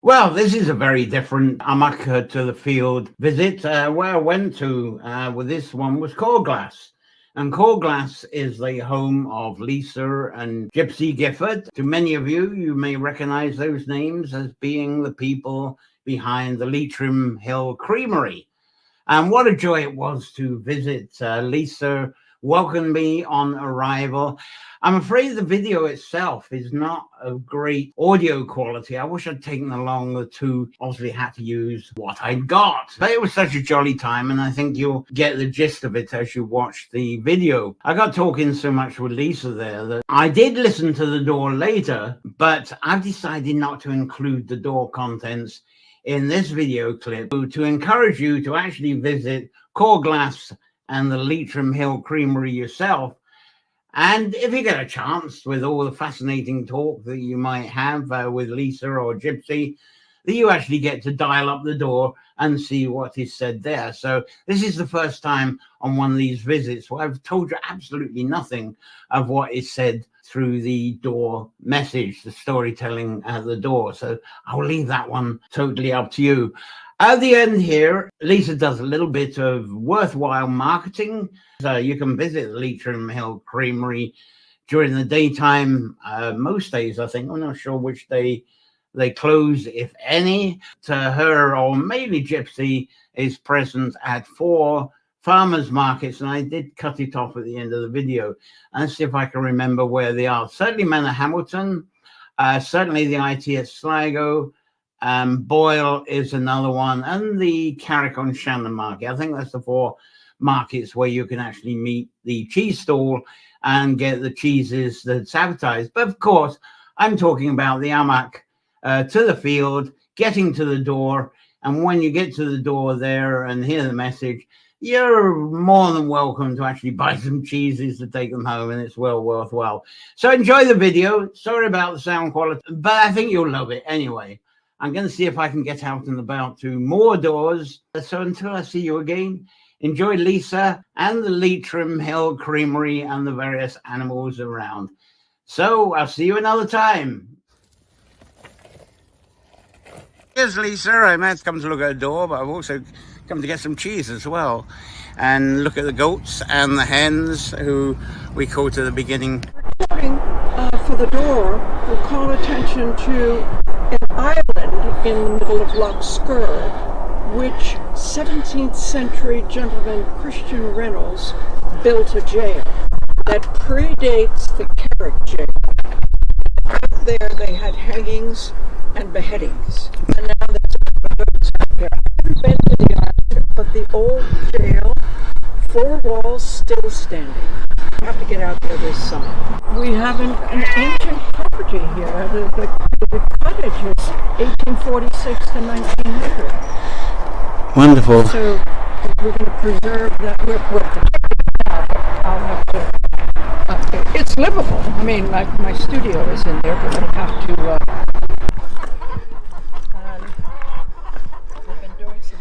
Well, this is a very different Amach to the field visit. Where I went to with this one was Corglas. And Corglas is the home of Lisa and Gypsy Gifford. To many of you, you may recognize those names as being the people behind the Leitrim Hill Creamery. And what a joy it was to visit. Lisa welcomed me on arrival. I'm afraid the video itself is not of great audio quality. I wish I'd taken along the two. Obviously had to use what I'd got. But it was such a jolly time, and I think you'll get the gist of it as you watch the video. I got talking so much with Lisa there that I did listen to the door later, but I've decided not to include the door contents in this video clip to encourage you to actually visit Corglas and the Leitrim Hill Creamery yourself. And if you get a chance, with all the fascinating talk that you might have with Lisa or Gypsy, that you actually get to dial up the door and see what is said there. So this is the first time on one of these visits where I've told you absolutely nothing of what is said through the door message, the storytelling at the door. So I'll leave that one totally up to you. At the end here, Lisa does a little bit of worthwhile marketing. So you can visit the Leitrim Hill Creamery during the daytime, most days, I think. I'm not sure which day they close, if any. To her, or mainly Gypsy, is present at 4 farmers markets, and I did cut it off at the end of the video. And see if I can remember where they are. Certainly Manor Hamilton, certainly the IT at Sligo, Boyle is another one, and the Carrick-on-Shannon market. I think that's the 4 markets where you can actually meet the cheese stall and get the cheeses that's advertised. But of course, I'm talking about the Amach to the field, getting to the door, and when you get to the door there and hear the message, you're more than welcome to actually buy some cheeses to take them home, and it's well worthwhile. So enjoy the video. Sorry about the sound quality, but I think you'll love it anyway. I'm going to see if I can get out and about to more doors. So until I see you again, enjoy Lisa and the Leitrim Hill Creamery and the various animals around. So I'll see you another time. Here's Lisa. I might come to look at a door, but I've also come to get some cheese as well. And look at the goats and the hens who we called to the beginning. Recording for the door will call attention to an island in the middle of Loch Sker, which 17th century gentleman Christian Reynolds built a jail that predates the Carrick jail. There they had hangings and beheadings, and now there's out there. I haven't been to the island, but the old jail, 4 walls still standing. I have to get out there this summer. We have an ancient property here. The cottage is 1846 to 1900. Wonderful. So we're going to preserve that. We're I'll have to. It's livable. I mean, my studio is in there, but I have to. We've been doing some.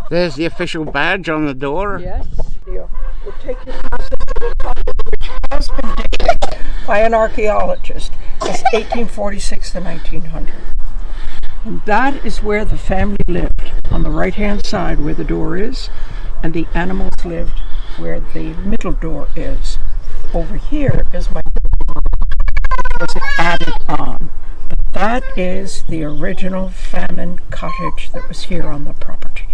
There's the official badge on the door. Yes, we'll take you past this little cottage, which has been dated by an archaeologist as 1846 to 1900. And that is where the family lived, on the right-hand side where the door is, and the animals lived where the middle door is. Over here is my door, which was added on. But that is the original famine cottage that was here on the property.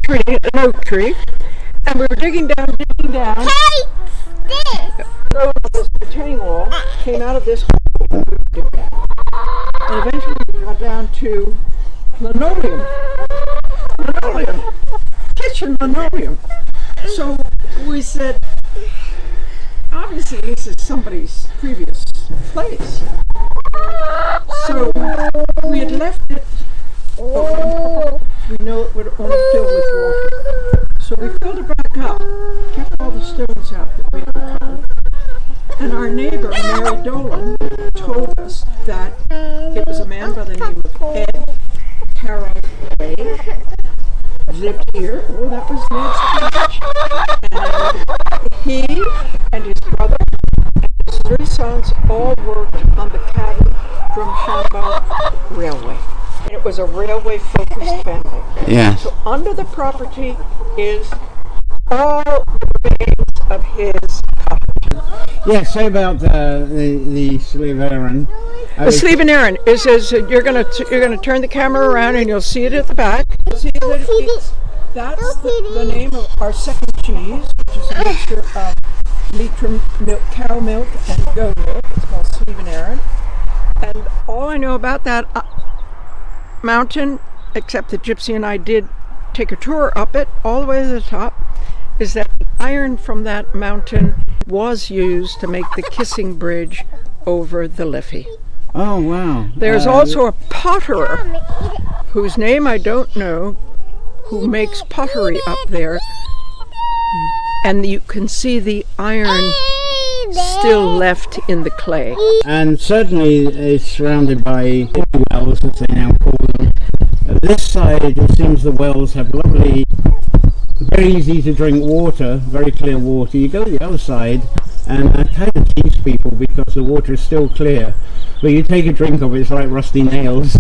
An oak tree, and we were digging down. Hey, this! Rode on this retaining wall, came out of this hole, and eventually we got down to linoleum, kitchen linoleum. So we said, obviously this is somebody's previous place. So we had left it open. We know it would only fill with water. So we filled it back up, kept all the stones out that we had recovered. And our neighbor, Mary Dolan, told us that it was a man by the name of Ed Caraway, lived here. Oh, that was Ned's cottage. And he and his brother and three sons all worked on the Cabin Drumshanbo Railway. And it was a railway-focused family. Yes. So under the property is all the remains of his cottage. Yes, say about the Sleeve Aaron. The Sleeve and Aaron is you're gonna turn the camera around and you'll see it at the back. See that that's the name of our second cheese, which is a mixture of Leitrim milk, cow milk and goat milk. It's called Sleeve and Aaron. And all I know about that mountain, except that Gypsy and I did take a tour up it all the way to the top, is that the iron from that mountain was used to make the kissing bridge over the Liffey. Oh, wow. There's also a potterer, whose name I don't know, who makes pottery up there. And you can see the iron still left in the clay. And certainly it's surrounded by wells, as they now call them. This side, it seems the wells have lovely, very easy to drink water, very clear water. You go to the other side, and I kind of tease people because the water is still clear. But you take a drink of it, it's like rusty nails.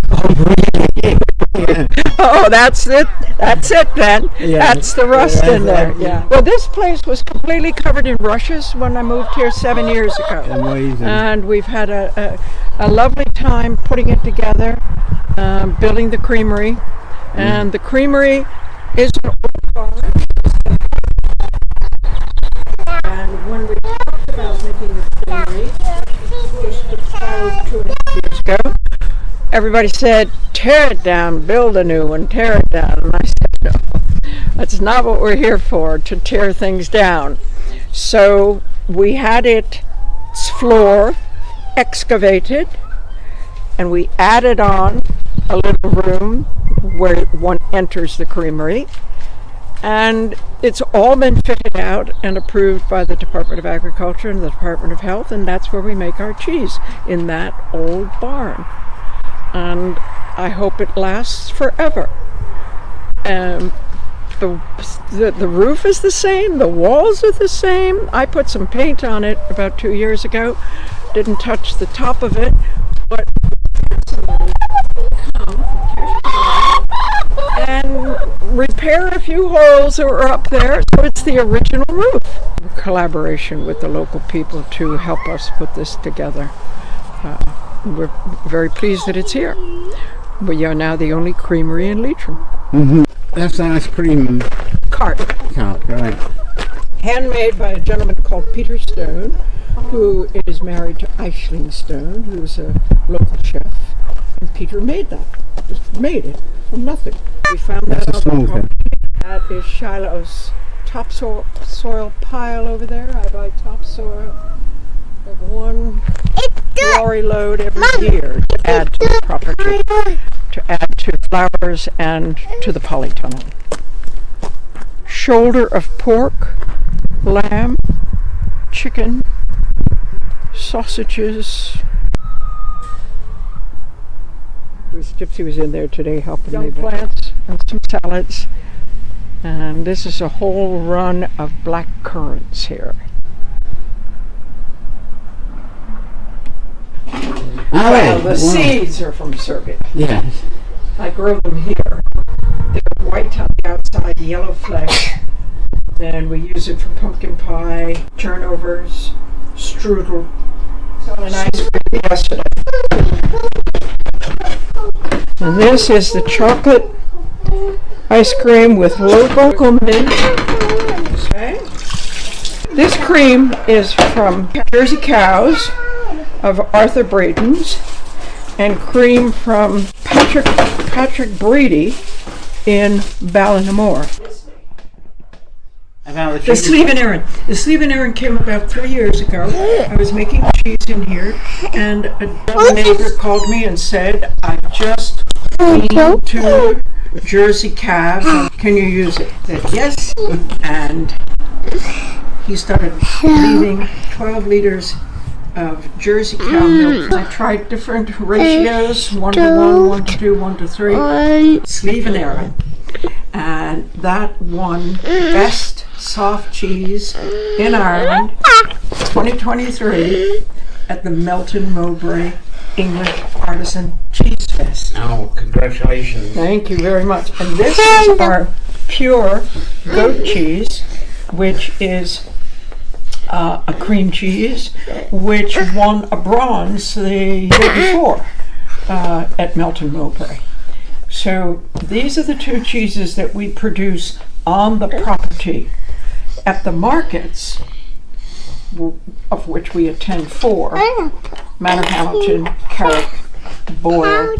Yeah. Oh, that's it. That's it then. Yeah. That's the rust in there. Yeah. Well, this place was completely covered in rushes when I moved here 7 years ago. Amazing. And we've had a lovely time putting it together, building the creamery. And the creamery is an old barn. And when we talked about making the creamery, just about 2 years ago, everybody said, tear it down, build a new one, tear it down. And I said, no, that's not what we're here for, to tear things down. So we had its floor excavated, and we added on a little room where one enters the creamery. And it's all been fitted out and approved by the Department of Agriculture and the Department of Health, and that's where we make our cheese, in that old barn. And I hope it lasts forever. The roof is the same, the walls are the same. I put some paint on it about 2 years ago, didn't touch the top of it, but and repair a few holes that were up there, so it's the original roof. Collaboration with the local people to help us put this together. We're very pleased that it's here. We are now the only creamery in Leitrim. Mm-hmm. That's an ice cream Cart. Right. Handmade by a gentleman called Peter Stone, who is married to Aisling Stone, who's a local chef. And Peter made that. Just made it from nothing. We found that on the property. That is Shiloh's topsoil pile over there. I buy topsoil of 1 lorry load every year to add to the property, to add to flowers and to the polytunnel. Shoulder of pork, lamb, chicken, sausages. Gypsy was in there today helping young plants and some salads. And this is a whole run of black currants here. Well, the seeds are from Serbia. Yes. I grow them here. They're white on the outside, yellow flesh. And we use it for pumpkin pie, turnovers, strudel. And ice cream yesterday. And this is the chocolate ice cream with local mint. Okay. This cream is from Jersey cows of Arthur Braden's, and cream from Patrick Brady in Ballinamore. The Sleeve and Aaron. The Sleeve and Aaron came about 3 years ago. I was making cheese in here, and a neighbor called me and said, I just cleaned 2 Jersey calves. Can you use it? I said yes, and he started leaving 12 liters of Jersey cow milk. I tried different ratios, 1 to 1, 1 to 2, 1 to 3. Sleeve and Aaron. And that won best soft cheese in Ireland 2023 at the Melton Mowbray English Artisan Cheese Fest. Oh, congratulations. Thank you very much. And this is our pure goat cheese, which is a cream cheese, which won a bronze the year before at Melton Mowbray. So these are the two cheeses that we produce on the property. At the markets, of which we attend 4, Manor Hamilton, Carrick, Boyle,